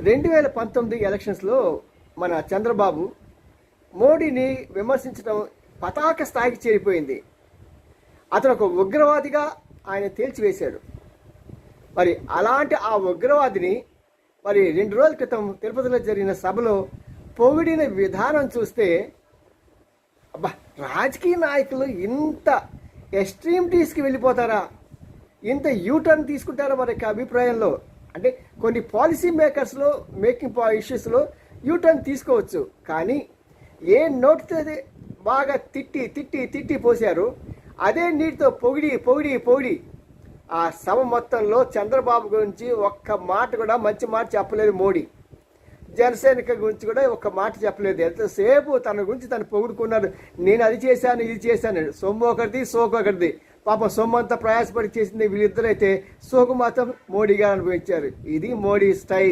2019 ఎలక్షన్స్లో మన చంద్రబాబు మోడీని విమర్శించడం పతాక స్థాయికి చేరిపోయింది. అతను ఒక ఉగ్రవాదిగా ఆయన తేల్చివేశాడు. మరి అలాంటి ఆ ఉగ్రవాదిని మరి 2 రోజుల క్రితం తిరుపతిలో జరిగిన సభలో పొగిడిన విధానం చూస్తే అబ్బా, రాజకీయ నాయకులు ఇంత ఎక్స్ట్రీమిటీస్కి వెళ్ళిపోతారా, ఇంత యూటర్న్ తీసుకుంటారా? మరి అభిప్రాయంలో అంటే కొన్ని పాలసీ మేకర్స్లో మేకింగ్ ఇష్యూస్లో యూటర్న్ తీసుకోవచ్చు, కానీ ఏ నోటితో బాగా తిట్టి తిట్టి తిట్టి పోశారు, అదే నీటితో పొగిడి పొగిడి పొగిడి ఆ సభ మొత్తంలో చంద్రబాబు గురించి ఒక్క మాట కూడా మంచి మాట చెప్పలేదు. మోడీ జనసేన గురించి కూడా ఒక్క మాట చెప్పలేదు. ఎంతసేపు తన గురించి తను పొగుడుకున్నాడు. నేను అది చేశాను, ఇది చేశాను. సొమ్ము ఒకరిది, సోకు ఒకరిది. పాపం సొమ్ము అంతా ప్రయాసపడి చేసింది వీళ్ళిద్దరైతే, సోకు మాత్రం మోడీ గారు అనుభవించారు. ఇది మోడీ స్టైల్.